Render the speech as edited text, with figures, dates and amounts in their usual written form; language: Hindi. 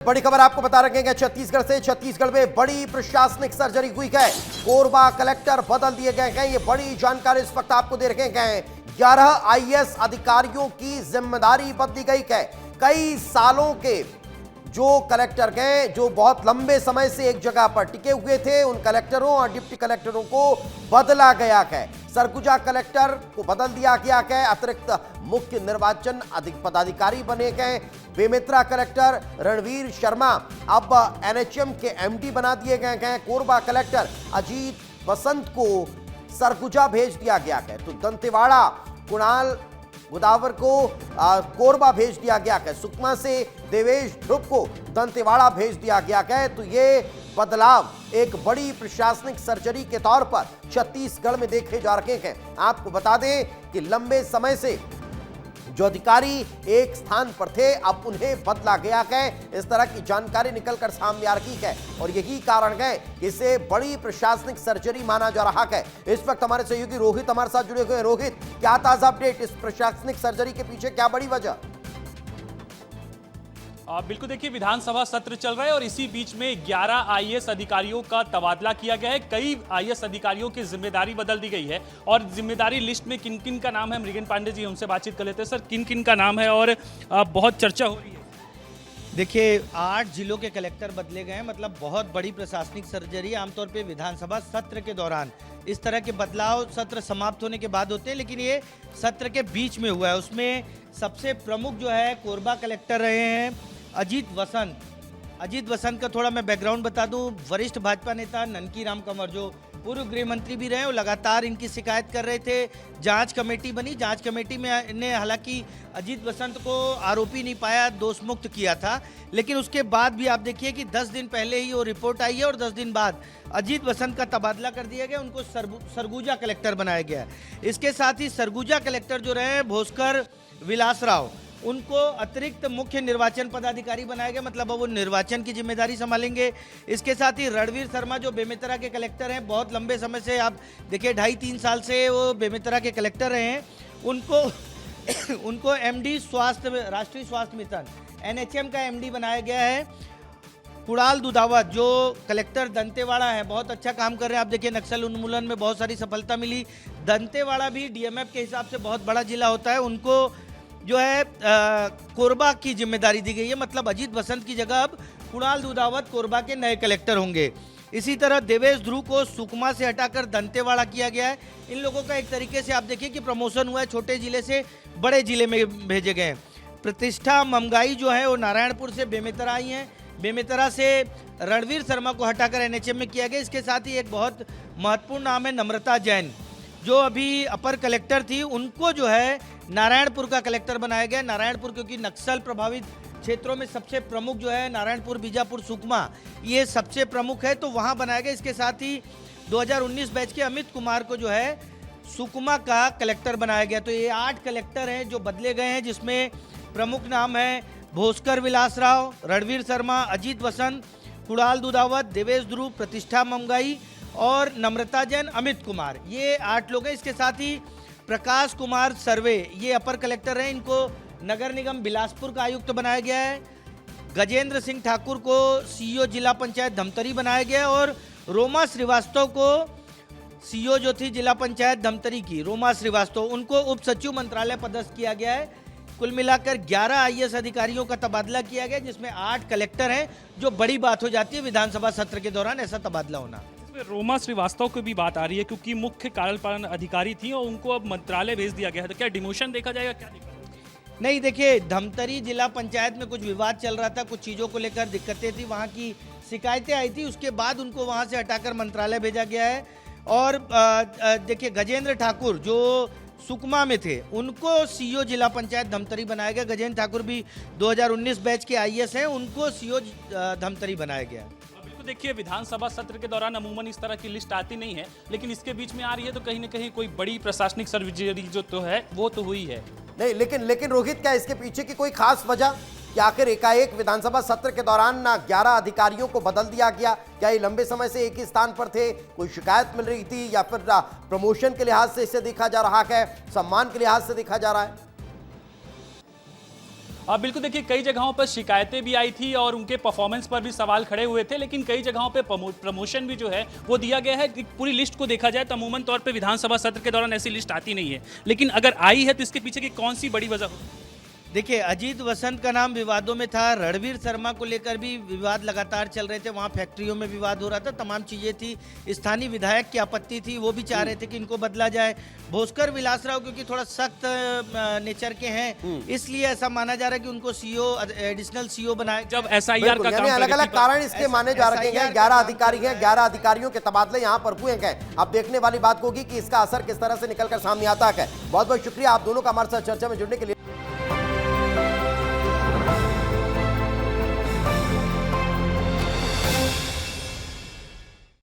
बड़ी खबर आपको बता रहे हैं छत्तीसगढ़ से। छत्तीसगढ़ में बड़ी प्रशासनिक सर्जरी हुई है। कोरबा कलेक्टर बदल दिए गए हैं। ये बड़ी जानकारी इस वक्त आपको दे रहे हैं। 11 आईएएस अधिकारियों की जिम्मेदारी बदली गई है। कई सालों के जो कलेक्टर गए, जो बहुत लंबे समय से एक जगह पर टिके हुए थे, उन कलेक्टरों और डिप्टी कलेक्टरों को बदला गया है। सरगुजा कलेक्टर को बदल दिया गया है। अतिरिक्त मुख्य निर्वाचन पदाधिकारी बने गए बेमेतरा कलेक्टर रणवीर शर्मा अब एनएचएम के एमडी बना दिए गए हैं। कोरबा कलेक्टर अजीत वसंत को सरगुजा भेज दिया गया है। तो दंतेवाड़ा कुणाल गोदावर को कोरबा भेज दिया गया है। सुकमा से देवेश ध्रुव को दंतेवाड़ा भेज दिया गया है। तो ये बदलाव एक बड़ी प्रशासनिक सर्जरी के तौर पर छत्तीसगढ़ में देखे जा रहे हैं। आपको बता दें कि लंबे समय से जो अधिकारी एक स्थान पर थे, अब उन्हें बदला गया है। इस तरह की जानकारी निकलकर सामने आ रही है और यही कारण है कि इसे बड़ी प्रशासनिक सर्जरी माना जा रहा है। इस वक्त हमारे सहयोगी रोहित हमारे साथ जुड़े हुए हैं। रोहित, क्या ताजा अपडेट इस प्रशासनिक सर्जरी के पीछे, क्या बड़ी वजह? बिल्कुल, देखिए विधानसभा सत्र चल रहा है और इसी बीच में 11 आईएएस अधिकारियों का तबादला किया गया है। कई आईएएस अधिकारियों की जिम्मेदारी बदल दी गई है और जिम्मेदारी लिस्ट में किन किन का नाम है, मृगेन पांडे जी हमसे बातचीत कर लेते हैं। सर, किन किन का नाम है और बहुत चर्चा हो रही है? देखिए, 8 जिलों के कलेक्टर बदले गए हैं। मतलब बहुत बड़ी प्रशासनिक सर्जरी। आमतौर पे विधानसभा सत्र के दौरान इस तरह के बदलाव सत्र समाप्त होने के बाद होते हैं, लेकिन ये सत्र के बीच में हुआ है। उसमें सबसे प्रमुख जो है कोरबा कलेक्टर रहे हैं अजीत वसंत। अजीत वसंत का थोड़ा मैं बैकग्राउंड बता दूं। वरिष्ठ भाजपा नेता ननकी राम कंवर जो पूर्व गृह मंत्री भी रहे, वो लगातार इनकी शिकायत कर रहे थे। जांच कमेटी बनी, जांच कमेटी में ने हालांकि अजीत वसंत को आरोपी नहीं पाया, दोष मुक्त किया था, लेकिन उसके बाद भी आप देखिए कि 10 दिन पहले ही वो रिपोर्ट आई है और 10 दिन बाद अजीत वसंत का तबादला कर दिया गया। उनको सरगुजा कलेक्टर बनाया गया। इसके साथ ही सरगुजा कलेक्टर जो रहे भोस्कर विलास राव, उनको अतिरिक्त मुख्य निर्वाचन पदाधिकारी बनाया गया। मतलब वो निर्वाचन की जिम्मेदारी संभालेंगे। इसके साथ ही रणवीर शर्मा जो बेमेतरा के कलेक्टर हैं, बहुत लंबे समय से, आप देखिए 2.5-3 साल से वो बेमेतरा के कलेक्टर रहे हैं, उनको एमडी स्वास्थ्य, राष्ट्रीय स्वास्थ्य मिशन एनएचएम का एमडी बनाया गया है। कुणाल दुधावत जो कलेक्टर दंतेवाड़ा है, बहुत अच्छा काम कर रहे हैं। आप देखिए नक्सल उन्मूलन में बहुत सारी सफलता मिली। दंतेवाड़ा भी डीएमएफ के हिसाब से बहुत बड़ा जिला होता है, उनको जो है कोरबा की जिम्मेदारी दी गई है। मतलब अजीत वसंत की जगह अब कुणाल दुधावत कोरबा के नए कलेक्टर होंगे। इसी तरह देवेश ध्रुव को सुकमा से हटाकर दंतेवाड़ा किया गया है। इन लोगों का एक तरीके से आप देखिए कि प्रमोशन हुआ है, छोटे जिले से बड़े जिले में भेजे गए हैं। प्रतिष्ठा ममगाई जो है वो नारायणपुर से बेमेतरा आई हैं। बेमेतरा से रणवीर शर्मा को हटाकर एनएचएम में किया गया। इसके साथ ही एक बहुत महत्वपूर्ण नाम है नम्रता जैन, जो अभी अपर कलेक्टर थी, उनको जो है नारायणपुर का कलेक्टर बनाया गया। नारायणपुर क्योंकि नक्सल प्रभावित क्षेत्रों में सबसे प्रमुख जो है नारायणपुर, बीजापुर, सुकमा, ये सबसे प्रमुख है, तो वहां बनाया गया। इसके साथ ही 2019 बैच के अमित कुमार को जो है सुकमा का कलेक्टर बनाया गया। तो ये 8 कलेक्टर हैं जो बदले गए हैं, जिसमें प्रमुख नाम है भोस्कर विलास राव, रणवीर शर्मा, अजीत वसंत, कुणाल दुधावत, देवेश ध्रुव, प्रतिष्ठा ममगाई और नम्रता जैन, अमित कुमार, ये 8 लोग हैं। इसके साथ ही प्रकाश कुमार सर्वे, ये अपर कलेक्टर हैं, इनको नगर निगम बिलासपुर का आयुक्त बनाया गया है। गजेंद्र सिंह ठाकुर को सीईओ जिला पंचायत धमतरी बनाया गया और रोमा श्रीवास्तव को सीईओ जो थी जिला पंचायत धमतरी की, रोमा श्रीवास्तव, उनको उप सचिव मंत्रालय पदस्थ किया गया है। कुल मिलाकर 11 आईएएस अधिकारियों का तबादला किया गया, जिसमें 8 कलेक्टर हैं, जो बड़ी बात हो जाती है विधानसभा सत्र के दौरान ऐसा तबादला होना। रोमा श्रीवास्तव की भी बात आ रही है क्योंकि मुख्य कार्यपालन अधिकारी थी और उनको अब मंत्रालय भेज दिया गया है, तो क्या डिमोशन देखा जाएगा, क्या देखा? नहीं, देखिए धमतरी जिला पंचायत में कुछ विवाद चल रहा था, कुछ चीज़ों को लेकर दिक्कतें थी, वहाँ की शिकायतें आई थी, उसके बाद उनको वहाँ से हटाकर मंत्रालय भेजा गया है। और देखिए गजेंद्र ठाकुर जो सुकमा में थे, उनको सीईओ जिला पंचायत धमतरी बनाया गया। गजेंद्र ठाकुर भी 2019 बैच के आईएएस हैं, उनको सीईओ धमतरी बनाया गया। देखिए विधानसभा सत्र के दौरान अमूमन इस तरह की लिस्ट आती नहीं है, लेकिन इसके बीच में आ रही है, तो कहीं ना कहीं कोई बड़ी प्रशासनिक सर्जरी जो तो है वो तो हुई है। नहीं, लेकिन रोहित, क्या इसके पीछे की कोई खास वजह कि आखिर एकाएक विधानसभा सत्र के दौरान 11 अधिकारियों को बदल दिया गया? क्या ये लंबे समय से एक ही स्थान पर थे, कोई शिकायत मिल रही थी, या फिर प्रमोशन के लिहाज से इसे देखा जा रहा है, सम्मान के लिहाज से देखा जा रहा है? बिल्कुल, देखिए कई जगहों पर शिकायतें भी आई थी और उनके परफॉर्मेंस पर भी सवाल खड़े हुए थे, लेकिन कई जगहों पे प्रमोशन भी जो है वो दिया गया है। पूरी लिस्ट को देखा जाए तो अमूमन तौर पे विधानसभा सत्र के दौरान ऐसी लिस्ट आती नहीं है, लेकिन अगर आई है तो इसके पीछे की कौन सी बड़ी वजह हो? देखिए, अजीत वसंत का नाम विवादों में था, रणवीर शर्मा को लेकर भी विवाद लगातार चल रहे थे, वहाँ फैक्ट्रियों में विवाद हो रहा था, तमाम चीज़ें थी। स्थानीय विधायक की आपत्ति थी, वो भी चाह रहे थे कि इनको बदला जाए। भोस्कर विलासराव क्योंकि थोड़ा सख्त नेचर के हैं, इसलिए ऐसा माना जा रहा है कि उनको सीओ, एडिशनल सीओ बनाए। जब एसआईआर का काम अलग अलग कारण इसके माने जा रखे हैं। 11 अधिकारी हैं, 11 अधिकारियों के तबादले यहाँ पर हुए हैं। अब देखने वाली बात होगी कि इसका असर किस तरह से निकलकर सामने आता है। बहुत बहुत शुक्रिया आप दोनों का हमारे साथ चर्चा में जुड़ने के लिए।